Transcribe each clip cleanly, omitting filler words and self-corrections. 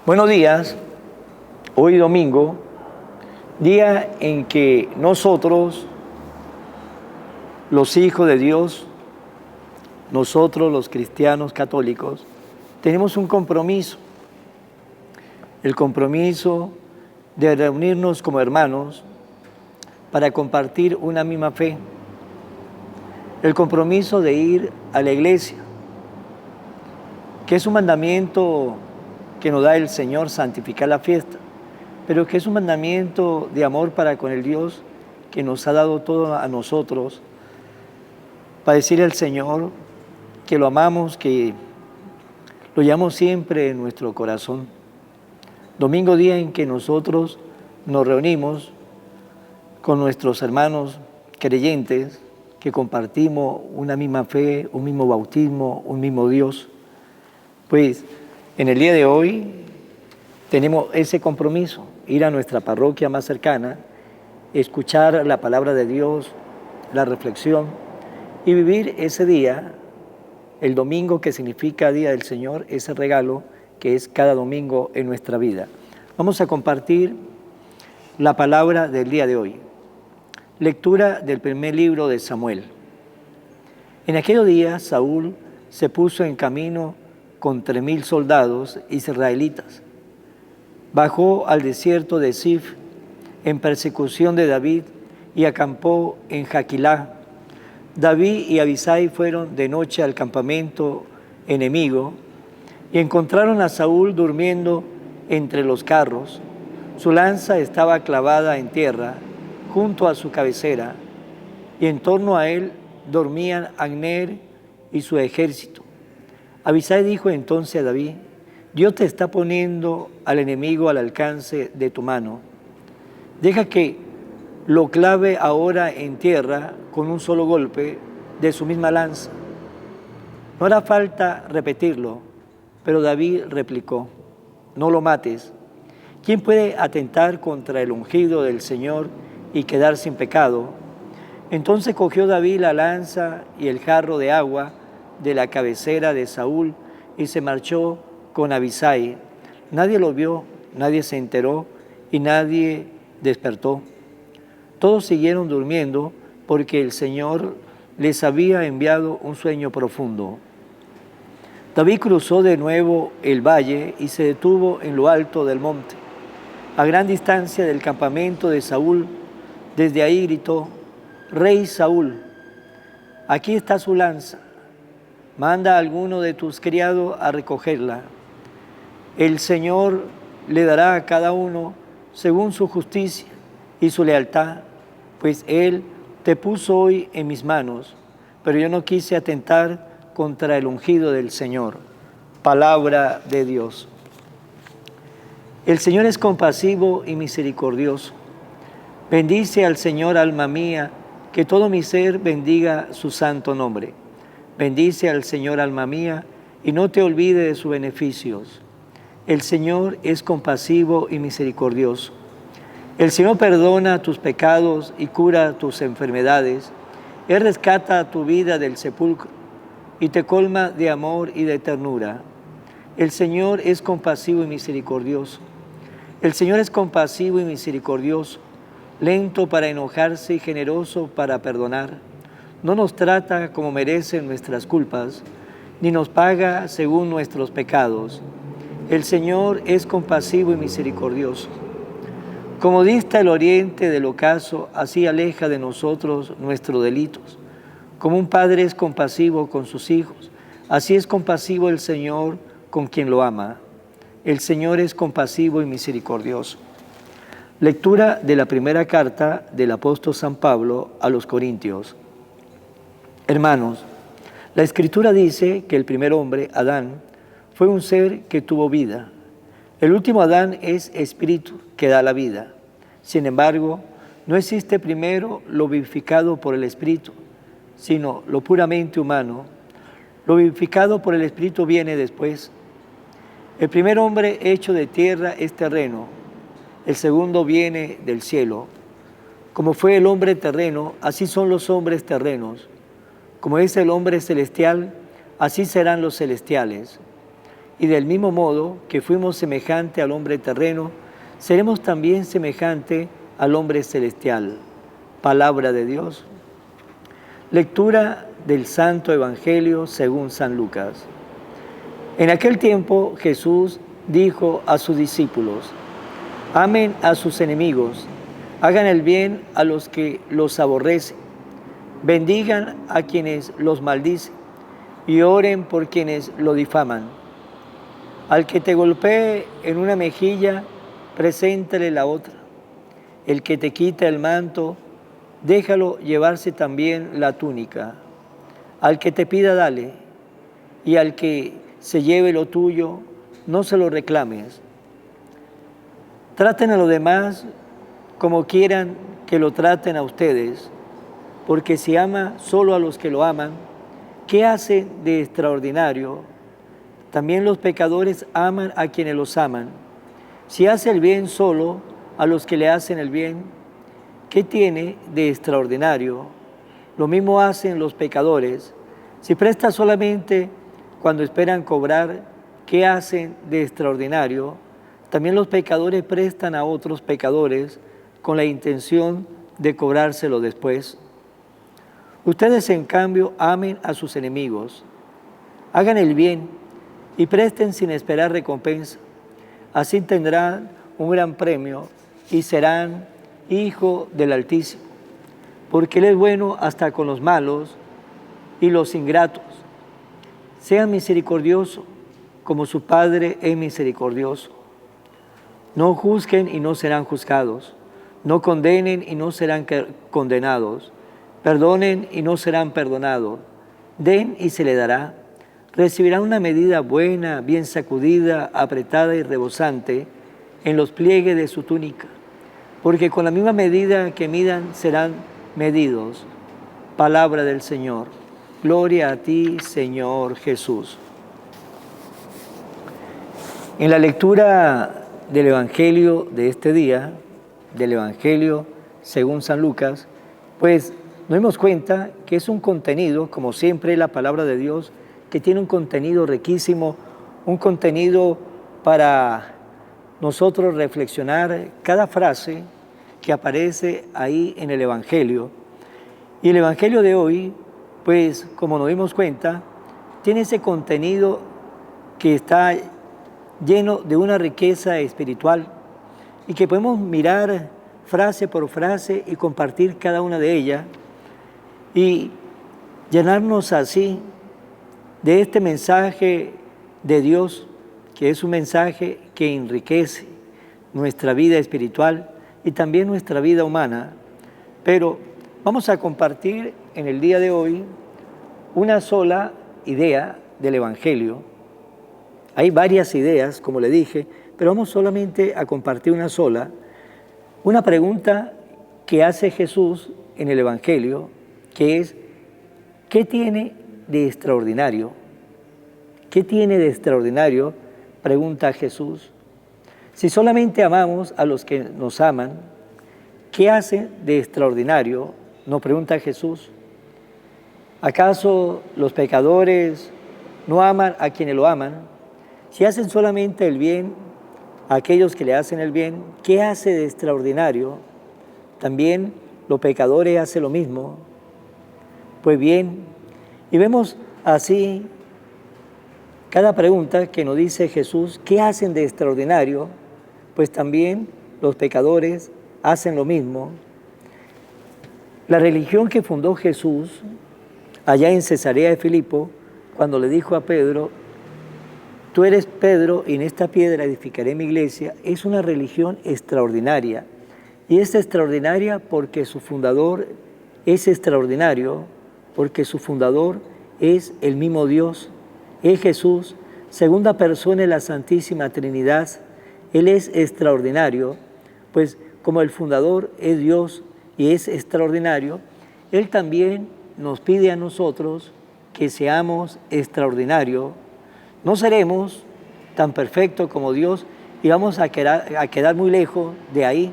Buenos días, hoy domingo, día en que nosotros, los hijos de Dios, nosotros los cristianos católicos, tenemos un compromiso, el compromiso de reunirnos como hermanos para compartir una misma fe, el compromiso de ir a la iglesia, que es un mandamiento que nos da el Señor, santificar la fiesta, pero que es un mandamiento de amor para con el Dios que nos ha dado todo a nosotros, para decirle al Señor que lo amamos, que lo llevamos siempre en nuestro corazón. Domingo, día en que nosotros nos reunimos con nuestros hermanos creyentes, que compartimos una misma fe, un mismo bautismo, un mismo Dios. Pues en el día de hoy tenemos ese compromiso, ir a nuestra parroquia más cercana, escuchar la palabra de Dios, la reflexión y vivir ese día, el domingo, que significa Día del Señor, ese regalo que es cada domingo en nuestra vida. Vamos a compartir la palabra del día de hoy. Lectura del primer libro de Samuel. En aquellos días Saúl se puso en camino con 3,000 soldados israelitas. Bajó al desierto de Zif en persecución de David y acampó en Jaquilá. David y Abisai fueron de noche al campamento enemigo y encontraron a Saúl durmiendo entre los carros. Su lanza estaba clavada en tierra junto a su cabecera y en torno a él dormían Abner y su ejército. Abisai dijo entonces a David: Dios te está poniendo al enemigo al alcance de tu mano. Deja que lo clave ahora en tierra con un solo golpe de su misma lanza. No hará falta repetirlo, pero David replicó: no lo mates. ¿Quién puede atentar contra el ungido del Señor y quedar sin pecado? Entonces cogió David la lanza y el jarro de agua de la cabecera de Saúl y se marchó con Abisai. Nadie lo vio, nadie se enteró y nadie despertó. Todos siguieron durmiendo porque el Señor les había enviado un sueño profundo. David cruzó de nuevo el valle y se detuvo en lo alto del monte, a gran distancia del campamento de Saúl. Desde ahí gritó: Rey Saúl, aquí está su lanza. Manda a alguno de tus criados a recogerla. El Señor le dará a cada uno según su justicia y su lealtad, pues Él te puso hoy en mis manos, pero yo no quise atentar contra el ungido del Señor. Palabra de Dios. El Señor es compasivo y misericordioso. Bendice al Señor, alma mía, que todo mi ser bendiga su santo nombre. Bendice al Señor, alma mía, y no te olvides de sus beneficios. El Señor es compasivo y misericordioso. El Señor perdona tus pecados y cura tus enfermedades. Él rescata tu vida del sepulcro y te colma de amor y de ternura. El Señor es compasivo y misericordioso. El Señor es compasivo y misericordioso, lento para enojarse y generoso para perdonar. No nos trata como merecen nuestras culpas, ni nos paga según nuestros pecados. El Señor es compasivo y misericordioso. Como dista el oriente del ocaso, así aleja de nosotros nuestros delitos. Como un padre es compasivo con sus hijos, así es compasivo el Señor con quien lo ama. El Señor es compasivo y misericordioso. Lectura de la primera carta del apóstol San Pablo a los Corintios. Hermanos, la Escritura dice que el primer hombre, Adán, fue un ser que tuvo vida. El último Adán es espíritu que da la vida. Sin embargo, no existe primero lo vivificado por el espíritu, sino lo puramente humano. Lo vivificado por el espíritu viene después. El primer hombre hecho de tierra es terreno, el segundo viene del cielo. Como fue el hombre terreno, así son los hombres terrenos. Como es el hombre celestial, así serán los celestiales. y del mismo modo que fuimos semejante al hombre terreno, seremos también semejante al hombre celestial. Palabra de Dios. Lectura del Santo Evangelio según San Lucas. En aquel tiempo Jesús dijo a sus discípulos: amen a sus enemigos, hagan el bien a los que los aborrecen, bendigan a quienes los maldicen y oren por quienes lo difaman. Al que te golpee en una mejilla, preséntale la otra. El que te quita el manto, déjalo llevarse también la túnica. Al que te pida, dale, y al que se lleve lo tuyo, no se lo reclames. Traten a los demás como quieran que lo traten a ustedes, porque si ama solo a los que lo aman, ¿qué hace de extraordinario? También los pecadores aman a quienes los aman. Si hace el bien solo a los que le hacen el bien, ¿qué tiene de extraordinario? Lo mismo hacen los pecadores. Si presta solamente cuando esperan cobrar, ¿qué hacen de extraordinario? También los pecadores prestan a otros pecadores con la intención de cobrárselo después. Ustedes, en cambio, amen a sus enemigos, hagan el bien y presten sin esperar recompensa. Así tendrán un gran premio y serán hijos del Altísimo, porque Él es bueno hasta con los malos y los ingratos. Sean misericordiosos, como su Padre es misericordioso. No juzguen y no serán juzgados. No condenen y no serán condenados. Perdonen y no serán perdonados. Den y se le dará. Recibirán una medida buena, bien sacudida, apretada y rebosante en los pliegues de su túnica, porque con la misma medida que midan serán medidos. Palabra del Señor. Gloria a ti, Señor Jesús. En la lectura del Evangelio de este día, del Evangelio según San Lucas, pues nos dimos cuenta que es un contenido, como siempre la palabra de Dios, que tiene un contenido riquísimo, un contenido para nosotros reflexionar cada frase que aparece ahí en el Evangelio. Y el Evangelio de hoy, pues como nos dimos cuenta, tiene ese contenido que está lleno de una riqueza espiritual y que podemos mirar frase por frase y compartir cada una de ellas y llenarnos así de este mensaje de Dios, que es un mensaje que enriquece nuestra vida espiritual y también nuestra vida humana. Pero vamos a compartir en el día de hoy una sola idea del Evangelio. Hay varias ideas, como le dije, pero vamos solamente a compartir una sola. Una pregunta que hace Jesús en el Evangelio, que es: ¿qué tiene de extraordinario? ¿Qué tiene de extraordinario?, pregunta Jesús. Si solamente amamos a los que nos aman, ¿qué hace de extraordinario?, nos pregunta Jesús. ¿Acaso los pecadores no aman a quienes lo aman? Si hacen solamente el bien a aquellos que le hacen el bien, ¿qué hace de extraordinario? También los pecadores hacen lo mismo. Pues bien, y vemos así cada pregunta que nos dice Jesús: ¿qué hacen de extraordinario? Pues también los pecadores hacen lo mismo. La religión que fundó Jesús allá en Cesarea de Filipo, cuando le dijo a Pedro: tú eres Pedro y en esta piedra edificaré mi iglesia, es una religión extraordinaria. Y es extraordinaria porque su fundador es extraordinario, porque su fundador es el mismo Dios, es Jesús, segunda persona de la Santísima Trinidad. Él es extraordinario, pues como el fundador es Dios y es extraordinario, Él también nos pide a nosotros que seamos extraordinarios. No seremos tan perfectos como Dios y vamos a quedar muy lejos de ahí,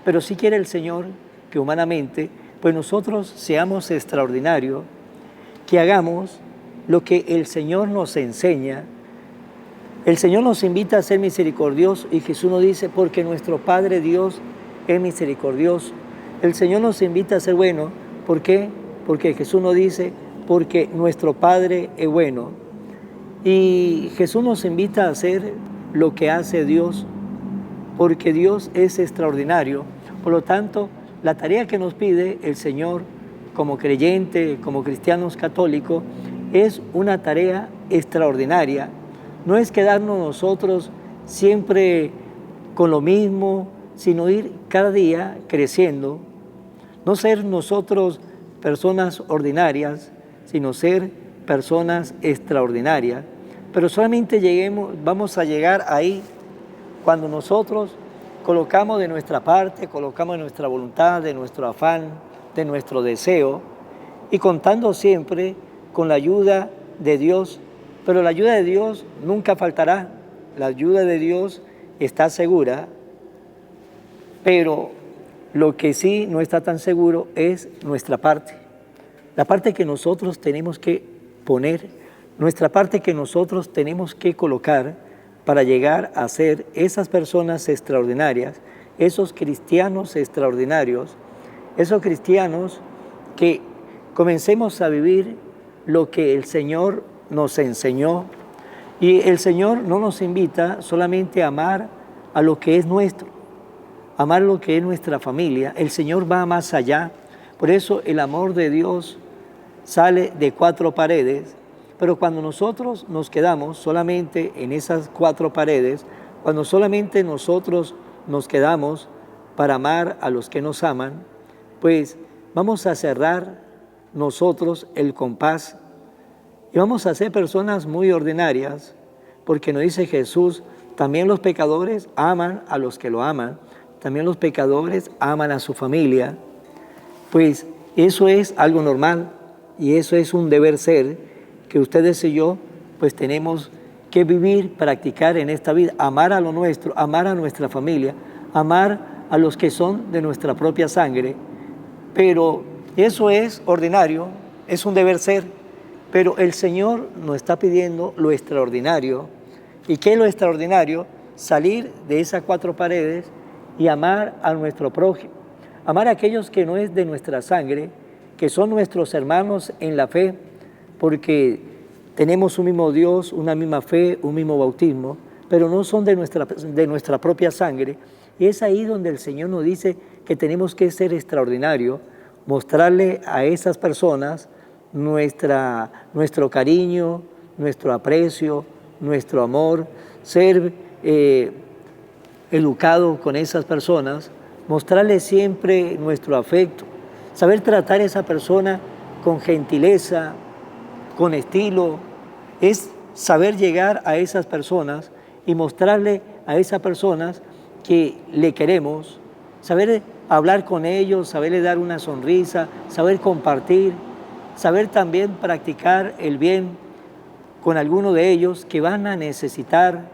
pero sí quiere el Señor que humanamente, pues nosotros seamos extraordinarios, que hagamos lo que el Señor nos enseña, El Señor nos invita a ser misericordiosos y Jesús nos dice, porque nuestro Padre Dios es misericordioso. El Señor nos invita a ser bueno. ¿Por qué? Porque Jesús nos dice, porque nuestro Padre es bueno. Y Jesús nos invita a hacer lo que hace Dios, porque Dios es extraordinario. Por lo tanto, la tarea que nos pide el Señor como creyente, como cristianos católicos, es una tarea extraordinaria. No es quedarnos nosotros siempre con lo mismo, sino ir cada día creciendo. No ser nosotros personas ordinarias, sino ser personas extraordinarias. Pero solamente vamos a llegar ahí cuando nosotros colocamos de nuestra parte, colocamos de nuestra voluntad, de nuestro afán, de nuestro deseo, y contando siempre con la ayuda de Dios. Pero la ayuda de Dios nunca faltará, la ayuda de Dios está segura, pero lo que sí no está tan seguro es nuestra parte, la parte que nosotros tenemos que poner, nuestra parte que nosotros tenemos que colocar para llegar a ser esas personas extraordinarias, esos cristianos extraordinarios, esos cristianos que comencemos a vivir lo que el Señor nos enseñó. Y el Señor no nos invita solamente a amar a lo que es nuestro, amar lo que es nuestra familia. El Señor va más allá. Por eso el amor de Dios sale de 4 paredes, pero cuando nosotros nos quedamos solamente en esas 4 paredes, cuando solamente nosotros nos quedamos para amar a los que nos aman, pues vamos a cerrar nosotros el compás y vamos a ser personas muy ordinarias, porque nos dice Jesús, también los pecadores aman a los que lo aman, también los pecadores aman a su familia. Pues eso es algo normal y eso es un deber ser que ustedes y yo pues tenemos que vivir, practicar en esta vida, amar a lo nuestro, amar a nuestra familia, amar a los que son de nuestra propia sangre. Pero eso es ordinario, es un deber ser, pero el Señor nos está pidiendo lo extraordinario. ¿Y qué es lo extraordinario? Salir de esas 4 paredes y amar a nuestro prójimo, amar a aquellos que no es de nuestra sangre, que son nuestros hermanos en la fe, porque tenemos un mismo Dios, una misma fe, un mismo bautismo, pero no son de nuestra propia sangre. Y es ahí donde el Señor nos dice que tenemos que ser extraordinarios, mostrarle a esas personas nuestro cariño, nuestro aprecio, nuestro amor, ser educado con esas personas, mostrarle siempre nuestro afecto, saber tratar a esa persona con gentileza, con estilo, es saber llegar a esas personas y mostrarle a esas personas que le queremos, saber hablar con ellos, saberle dar una sonrisa, saber compartir, saber también practicar el bien con alguno de ellos que van a necesitar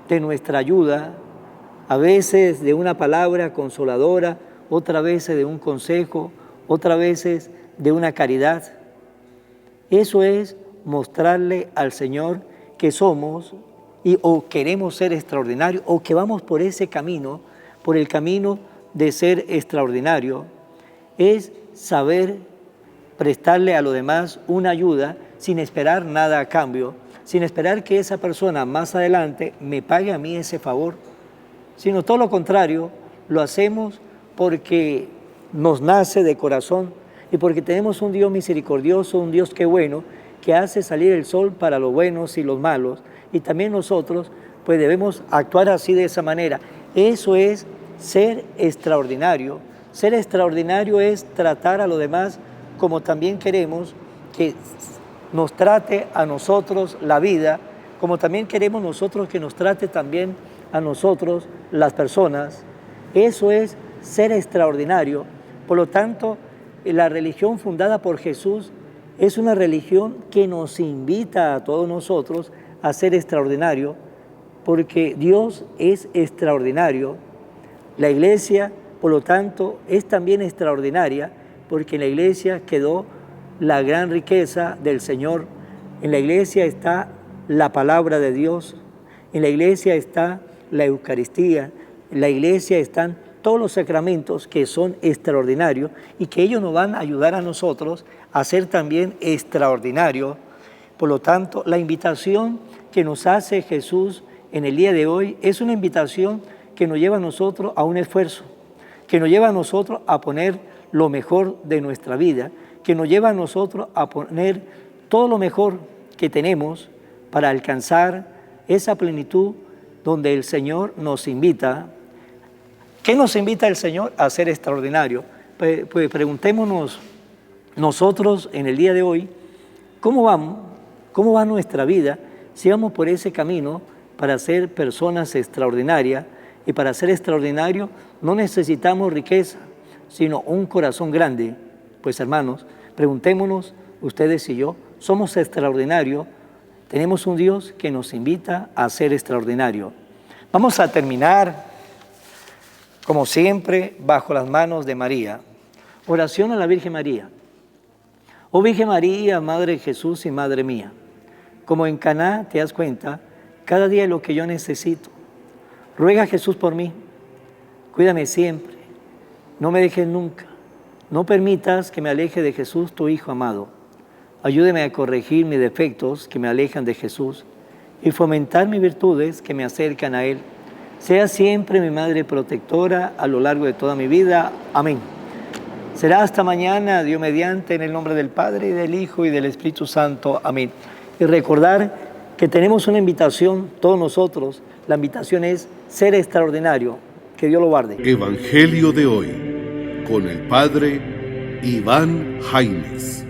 de nuestra ayuda, a veces de una palabra consoladora, otras veces de un consejo, otras veces de una caridad. Eso es mostrarle al Señor que somos o queremos ser extraordinarios o que vamos por ese camino, por el camino de ser extraordinario. Es saber prestarle a los demás una ayuda sin esperar nada a cambio, sin esperar que esa persona más adelante me pague a mí ese favor, sino todo lo contrario, lo hacemos porque nos nace de corazón y porque tenemos un Dios misericordioso, un Dios que bueno, que hace salir el sol para los buenos y los malos, y también nosotros pues debemos actuar así de esa manera. Eso es ser extraordinario. Ser extraordinario es tratar a los demás como también queremos que nos trate a nosotros la vida, como también queremos nosotros que nos trate también a nosotros las personas. Eso es ser extraordinario. Por lo tanto, la religión fundada por Jesús es una religión que nos invita a todos nosotros a ser extraordinario, porque Dios es extraordinario. La Iglesia, por lo tanto, es también extraordinaria, porque en la Iglesia quedó la gran riqueza del Señor. En la Iglesia está la palabra de Dios. En la iglesia está la Eucaristía, en la iglesia están todos los sacramentos que son extraordinarios y que ellos nos van a ayudar a nosotros a ser también extraordinarios. Por lo tanto, la invitación que nos hace Jesús en el día de hoy es una invitación que nos lleva a nosotros a un esfuerzo, que nos lleva a nosotros a poner lo mejor de nuestra vida, que nos lleva a nosotros a poner todo lo mejor que tenemos para alcanzar esa plenitud donde el Señor nos invita. ¿Qué nos invita el Señor? A ser extraordinario. Pues preguntémonos nosotros en el día de hoy, ¿cómo vamos? ¿Cómo va nuestra vida si vamos por ese camino para ser personas extraordinarias? Y para ser extraordinario no necesitamos riqueza, sino un corazón grande. Pues hermanos, preguntémonos, ustedes y yo, ¿somos extraordinarios? Tenemos un Dios que nos invita a ser extraordinario. Vamos a terminar, como siempre, bajo las manos de María. Oración a la Virgen María. Oh Virgen María, Madre de Jesús y Madre mía, como en Caná te das cuenta, cada día lo que yo necesito. Ruega a Jesús por mí, cuídame siempre, no me dejes nunca, no permitas que me aleje de Jesús, tu Hijo amado. Ayúdeme a corregir mis defectos que me alejan de Jesús y fomentar mis virtudes que me acercan a Él. Sea siempre mi Madre protectora a lo largo de toda mi vida. Amén. Será hasta mañana, Dios mediante, en el nombre del Padre, y del Hijo, y del Espíritu Santo. Amén. Y recordar que tenemos una invitación, todos nosotros. La invitación es ser extraordinario. Que Dios lo guarde. Evangelio de hoy, con el Padre Iván Jaimes.